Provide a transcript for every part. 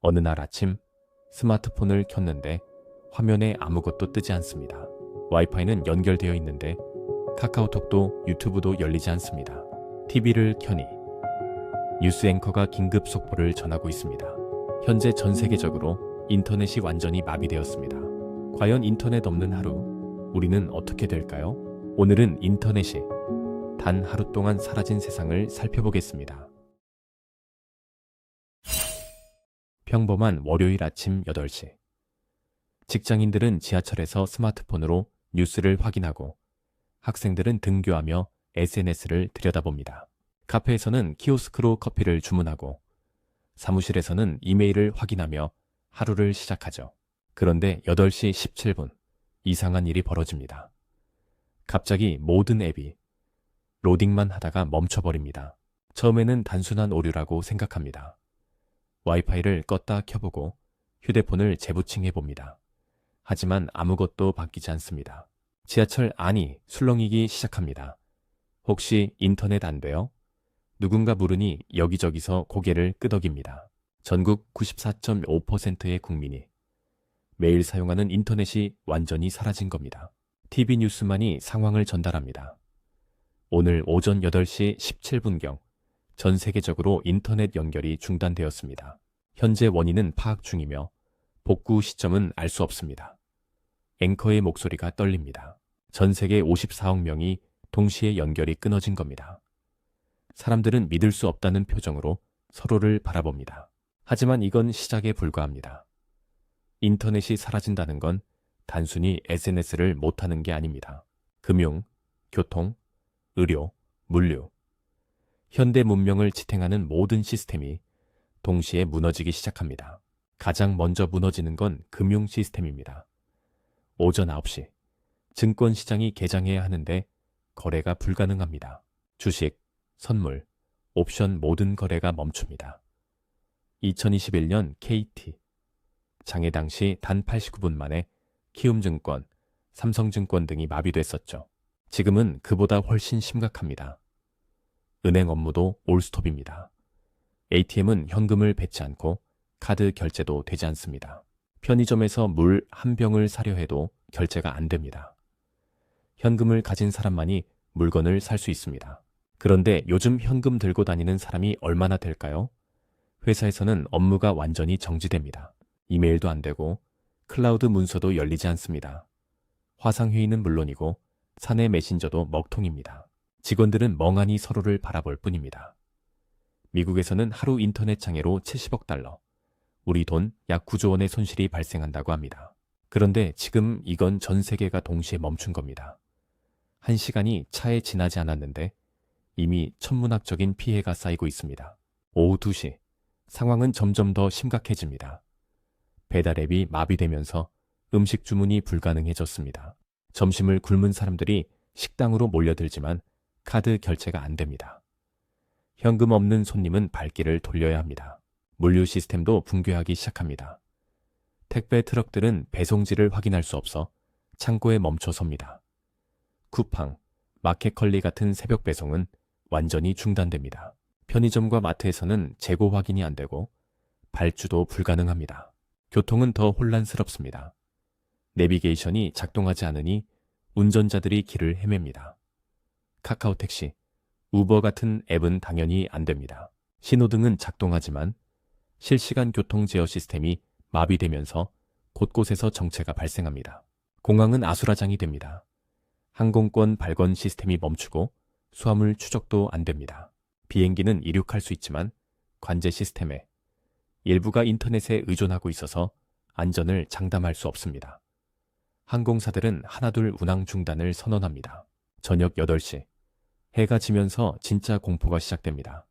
어느 날 아침 스마트폰을 켰는데 화면에 아무것도 뜨지 않습니다. 와이파이는 연결되어 있는데 카카오톡도 유튜브도 열리지 않습니다. TV를 켜니 뉴스 앵커가 긴급 속보를 전하고 있습니다. 현재 전 세계적으로 인터넷이 완전히 마비되었습니다. 과연 인터넷 없는 하루, 우리는 어떻게 될까요? 오늘은 인터넷이 단 하루 동안 사라진 세상을 살펴보겠습니다. 평범한 월요일 아침 8시. 직장인들은 지하철에서 스마트폰으로 뉴스를 확인하고 학생들은 등교하며 SNS를 들여다봅니다. 카페에서는 키오스크로 커피를 주문하고 사무실에서는 이메일을 확인하며 하루를 시작하죠. 그런데 8시 17분 이상한 일이 벌어집니다. 갑자기 모든 앱이 로딩만 하다가 멈춰버립니다. 처음에는 단순한 오류라고 생각합니다. 와이파이를 껐다 켜보고 휴대폰을 재부팅해봅니다. 하지만 아무것도 바뀌지 않습니다. 지하철 안이 술렁이기 시작합니다. 혹시 인터넷 안 돼요? 누군가 물으니 여기저기서 고개를 끄덕입니다. 전국 94.5%의 국민이 매일 사용하는 인터넷이 완전히 사라진 겁니다. TV 뉴스만이 상황을 전달합니다. 오늘 오전 8시 17분경 전 세계적으로 인터넷 연결이 중단되었습니다. 현재 원인은 파악 중이며 복구 시점은 알 수 없습니다. 앵커의 목소리가 떨립니다. 전 세계 54억 명이 동시에 연결이 끊어진 겁니다. 사람들은 믿을 수 없다는 표정으로 서로를 바라봅니다. 하지만 이건 시작에 불과합니다. 인터넷이 사라진다는 건 단순히 SNS를 못하는 게 아닙니다. 금융, 교통, 의료, 물류, 현대 문명을 지탱하는 모든 시스템이 동시에 무너지기 시작합니다. 가장 먼저 무너지는 건 금융 시스템입니다. 오전 9시, 증권시장이 개장해야 하는데 거래가 불가능합니다. 주식, 선물, 옵션 모든 거래가 멈춥니다. 2021년 KT, 장애 당시 단 89분 만에 키움증권, 삼성증권 등이 마비됐었죠. 지금은 그보다 훨씬 심각합니다. 은행 업무도 올스톱입니다. ATM은 현금을 뱉지 않고 카드 결제도 되지 않습니다. 편의점에서 물 한 병을 사려 해도 결제가 안 됩니다. 현금을 가진 사람만이 물건을 살 수 있습니다. 그런데 요즘 현금 들고 다니는 사람이 얼마나 될까요? 회사에서는 업무가 완전히 정지됩니다. 이메일도 안 되고 클라우드 문서도 열리지 않습니다. 화상회의는 물론이고 사내 메신저도 먹통입니다. 직원들은 멍하니 서로를 바라볼 뿐입니다. 미국에서는 하루 인터넷 장애로 70억 달러, 우리 돈 약 9조 원의 손실이 발생한다고 합니다. 그런데 지금 이건 전 세계가 동시에 멈춘 겁니다. 1시간이 차에 지나지 않았는데 이미 천문학적인 피해가 쌓이고 있습니다. 오후 2시, 상황은 점점 더 심각해집니다. 배달 앱이 마비되면서 음식 주문이 불가능해졌습니다. 점심을 굶은 사람들이 식당으로 몰려들지만 카드 결제가 안 됩니다. 현금 없는 손님은 발길을 돌려야 합니다. 물류 시스템도 붕괴하기 시작합니다. 택배 트럭들은 배송지를 확인할 수 없어 창고에 멈춰 섭니다. 쿠팡, 마켓컬리 같은 새벽 배송은 완전히 중단됩니다. 편의점과 마트에서는 재고 확인이 안 되고 발주도 불가능합니다. 교통은 더 혼란스럽습니다. 내비게이션이 작동하지 않으니 운전자들이 길을 헤맵니다. 카카오 택시, 우버 같은 앱은 당연히 안 됩니다. 신호등은 작동하지만 실시간 교통 제어 시스템이 마비되면서 곳곳에서 정체가 발생합니다. 공항은 아수라장이 됩니다. 항공권 발권 시스템이 멈추고 수화물 추적도 안 됩니다. 비행기는 이륙할 수 있지만 관제 시스템에 일부가 인터넷에 의존하고 있어서 안전을 장담할 수 없습니다. 항공사들은 하나둘 운항 중단을 선언합니다. 저녁 8시, 해가 지면서 진짜 공포가 시작됩니다.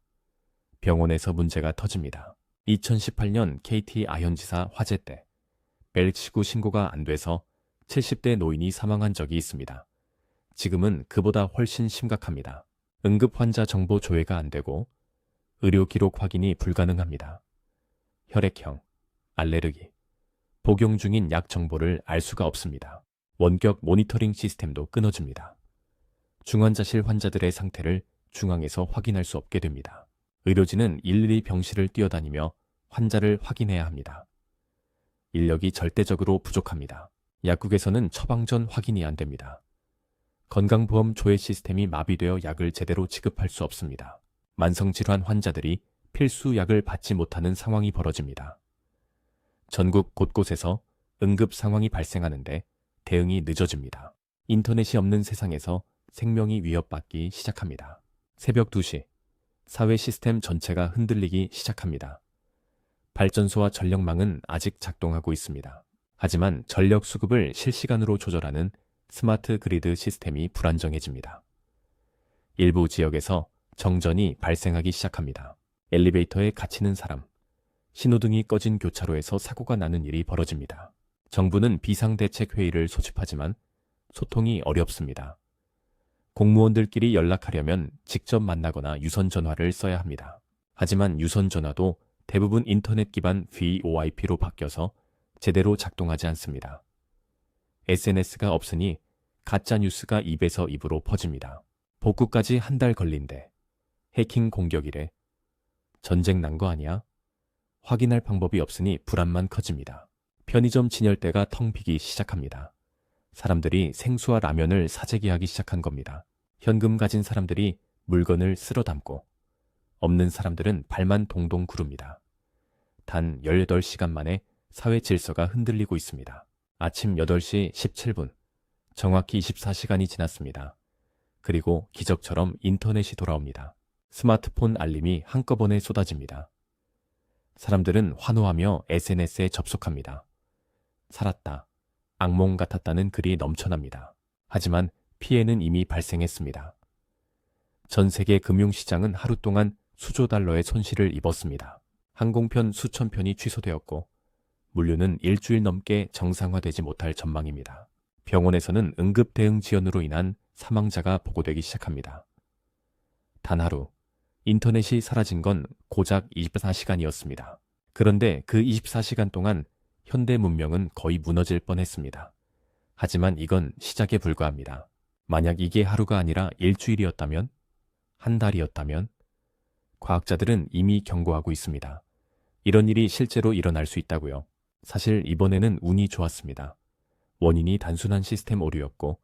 병원에서 문제가 터집니다. 2018년 KT 아현지사 화재 때 벨시구 신고가 안 돼서 70대 노인이 사망한 적이 있습니다. 지금은 그보다 훨씬 심각합니다. 응급 환자 정보 조회가 안 되고 의료 기록 확인이 불가능합니다. 혈액형, 알레르기, 복용 중인 약 정보를 알 수가 없습니다. 원격 모니터링 시스템도 끊어집니다. 중환자실 환자들의 상태를 중앙에서 확인할 수 없게 됩니다. 의료진은 일일이 병실을 뛰어다니며 환자를 확인해야 합니다. 인력이 절대적으로 부족합니다. 약국에서는 처방 전 확인이 안 됩니다. 건강보험 조회 시스템이 마비되어 약을 제대로 지급할 수 없습니다. 만성질환 환자들이 필수 약을 받지 못하는 상황이 벌어집니다. 전국 곳곳에서 응급 상황이 발생하는데 대응이 늦어집니다. 인터넷이 없는 세상에서 생명이 위협받기 시작합니다. 새벽 2시, 사회 시스템 전체가 흔들리기 시작합니다. 발전소와 전력망은 아직 작동하고 있습니다. 하지만 전력 수급을 실시간으로 조절하는 스마트 그리드 시스템이 불안정해집니다. 일부 지역에서 정전이 발생하기 시작합니다. 엘리베이터에 갇히는 사람, 신호등이 꺼진 교차로에서 사고가 나는 일이 벌어집니다. 정부는 비상대책회의를 소집하지만 소통이 어렵습니다. 공무원들끼리 연락하려면 직접 만나거나 유선전화를 써야 합니다. 하지만 유선전화도 대부분 인터넷 기반 VoIP로 바뀌어서 제대로 작동하지 않습니다. SNS가 없으니 가짜 뉴스가 입에서 입으로 퍼집니다. 복구까지 한 달 걸린대. 해킹 공격이래. 전쟁 난 거 아니야? 확인할 방법이 없으니 불안만 커집니다. 편의점 진열대가 텅 비기 시작합니다. 사람들이 생수와 라면을 사재기하기 시작한 겁니다. 현금 가진 사람들이 물건을 쓸어 담고 없는 사람들은 발만 동동 구릅니다. 단 18시간 만에 사회 질서가 흔들리고 있습니다. 아침 8시 17분, 정확히 24시간이 지났습니다. 그리고 기적처럼 인터넷이 돌아옵니다. 스마트폰 알림이 한꺼번에 쏟아집니다. 사람들은 환호하며 SNS에 접속합니다. 살았다. 악몽 같았다는 글이 넘쳐납니다. 하지만 피해는 이미 발생했습니다. 전 세계 금융시장은 하루 동안 수조 달러의 손실을 입었습니다. 항공편 수천 편이 취소되었고 물류는 일주일 넘게 정상화되지 못할 전망입니다. 병원에서는 응급 대응 지연으로 인한 사망자가 보고되기 시작합니다. 단 하루, 인터넷이 사라진 건 고작 24시간이었습니다. 그런데 그 24시간 동안 현대 문명은 거의 무너질 뻔했습니다. 하지만 이건 시작에 불과합니다. 만약 이게 하루가 아니라 일주일이었다면? 한 달이었다면? 과학자들은 이미 경고하고 있습니다. 이런 일이 실제로 일어날 수 있다고요. 사실 이번에는 운이 좋았습니다. 원인이 단순한 시스템 오류였고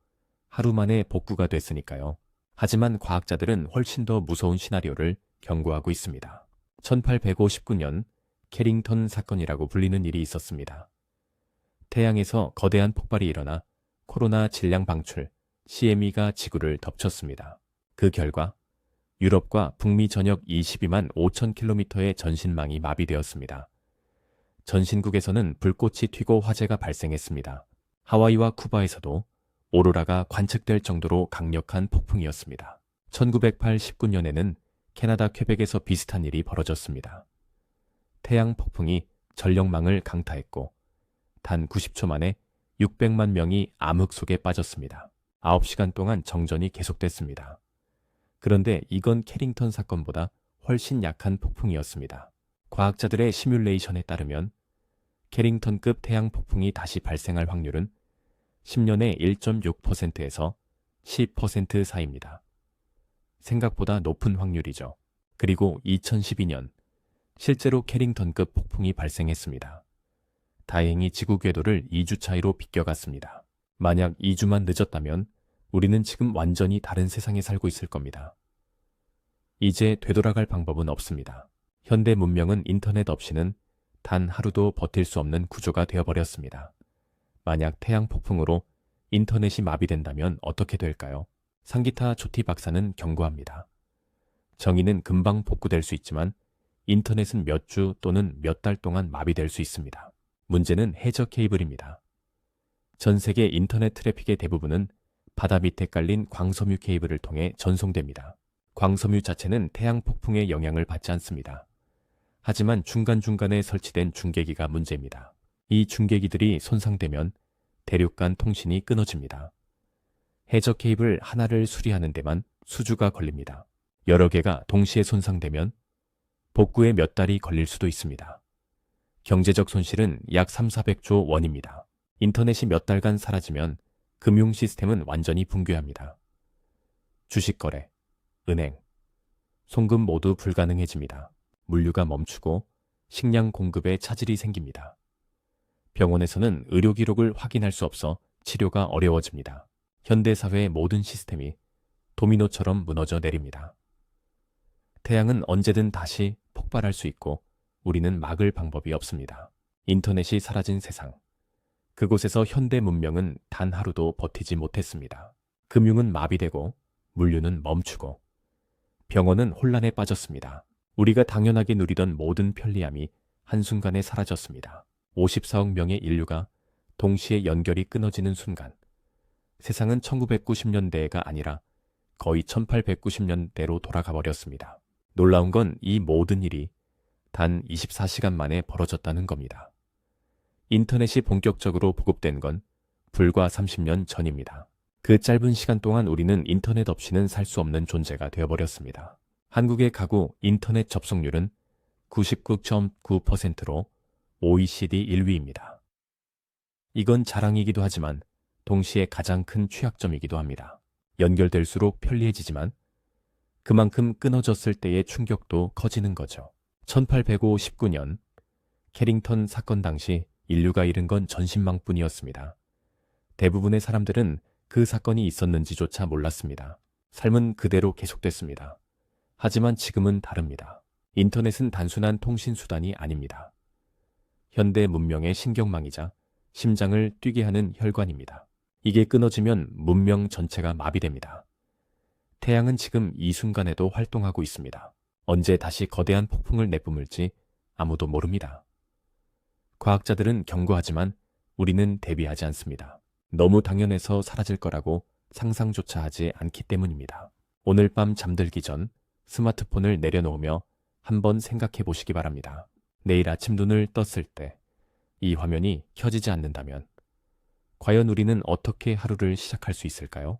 하루 만에 복구가 됐으니까요. 하지만 과학자들은 훨씬 더 무서운 시나리오를 경고하고 있습니다. 1859년 캐링턴 사건이라고 불리는 일이 있었습니다. 태양에서 거대한 폭발이 일어나 코로나 질량 방출, CME가 지구를 덮쳤습니다. 그 결과 유럽과 북미 전역 22만 5천 킬로미터의 전신망이 마비되었습니다. 전신국에서는 불꽃이 튀고 화재가 발생했습니다. 하와이와 쿠바에서도 오로라가 관측될 정도로 강력한 폭풍이었습니다. 1989년에는 캐나다 퀘벡에서 비슷한 일이 벌어졌습니다. 태양 폭풍이 전력망을 강타했고 단 90초 만에 600만 명이 암흑 속에 빠졌습니다. 9시간 동안 정전이 계속됐습니다. 그런데 이건 캐링턴 사건보다 훨씬 약한 폭풍이었습니다. 과학자들의 시뮬레이션에 따르면 캐링턴급 태양 폭풍이 다시 발생할 확률은 10년에 1.6%에서 10% 사이입니다. 생각보다 높은 확률이죠. 그리고 2012년 실제로 캐링턴급 폭풍이 발생했습니다. 다행히 지구 궤도를 2주 차이로 비껴갔습니다. 만약 2주만 늦었다면 우리는 지금 완전히 다른 세상에 살고 있을 겁니다. 이제 되돌아갈 방법은 없습니다. 현대 문명은 인터넷 없이는 단 하루도 버틸 수 없는 구조가 되어버렸습니다. 만약 태양 폭풍으로 인터넷이 마비된다면 어떻게 될까요? 상기타 조티 박사는 경고합니다. 정의는 금방 복구될 수 있지만 인터넷은 몇 주 또는 몇 달 동안 마비될 수 있습니다. 문제는 해저 케이블입니다. 전 세계 인터넷 트래픽의 대부분은 바다 밑에 깔린 광섬유 케이블을 통해 전송됩니다. 광섬유 자체는 태양 폭풍의 영향을 받지 않습니다. 하지만 중간중간에 설치된 중계기가 문제입니다. 이 중계기들이 손상되면 대륙 간 통신이 끊어집니다. 해저 케이블 하나를 수리하는 데만 수주가 걸립니다. 여러 개가 동시에 손상되면 복구에 몇 달이 걸릴 수도 있습니다. 경제적 손실은 약 3,400조 원입니다. 인터넷이 몇 달간 사라지면 금융 시스템은 완전히 붕괴합니다. 주식 거래, 은행, 송금 모두 불가능해집니다. 물류가 멈추고 식량 공급에 차질이 생깁니다. 병원에서는 의료 기록을 확인할 수 없어 치료가 어려워집니다. 현대사회의 모든 시스템이 도미노처럼 무너져 내립니다. 태양은 언제든 다시 폭발할 수 있고 우리는 막을 방법이 없습니다. 인터넷이 사라진 세상. 그곳에서 현대 문명은 단 하루도 버티지 못했습니다. 금융은 마비되고 물류는 멈추고 병원은 혼란에 빠졌습니다. 우리가 당연하게 누리던 모든 편리함이 한순간에 사라졌습니다. 54억 명의 인류가 동시에 연결이 끊어지는 순간 세상은 1990년대가 아니라 거의 1890년대로 돌아가 버렸습니다. 놀라운 건 이 모든 일이 단 24시간 만에 벌어졌다는 겁니다. 인터넷이 본격적으로 보급된 건 불과 30년 전입니다. 그 짧은 시간 동안 우리는 인터넷 없이는 살 수 없는 존재가 되어버렸습니다. 한국의 가구 인터넷 접속률은 99.9%로 OECD 1위입니다. 이건 자랑이기도 하지만 동시에 가장 큰 취약점이기도 합니다. 연결될수록 편리해지지만 그만큼 끊어졌을 때의 충격도 커지는 거죠. 1859년 캐링턴 사건 당시 인류가 잃은 건 전신망뿐이었습니다. 대부분의 사람들은 그 사건이 있었는지조차 몰랐습니다. 삶은 그대로 계속됐습니다. 하지만 지금은 다릅니다. 인터넷은 단순한 통신수단이 아닙니다. 현대 문명의 신경망이자 심장을 뛰게 하는 혈관입니다. 이게 끊어지면 문명 전체가 마비됩니다. 태양은 지금 이 순간에도 활동하고 있습니다. 언제 다시 거대한 폭풍을 내뿜을지 아무도 모릅니다. 과학자들은 경고하지만 우리는 대비하지 않습니다. 너무 당연해서 사라질 거라고 상상조차 하지 않기 때문입니다. 오늘 밤 잠들기 전 스마트폰을 내려놓으며 한번 생각해 보시기 바랍니다. 내일 아침 눈을 떴을 때 이 화면이 켜지지 않는다면 과연 우리는 어떻게 하루를 시작할 수 있을까요?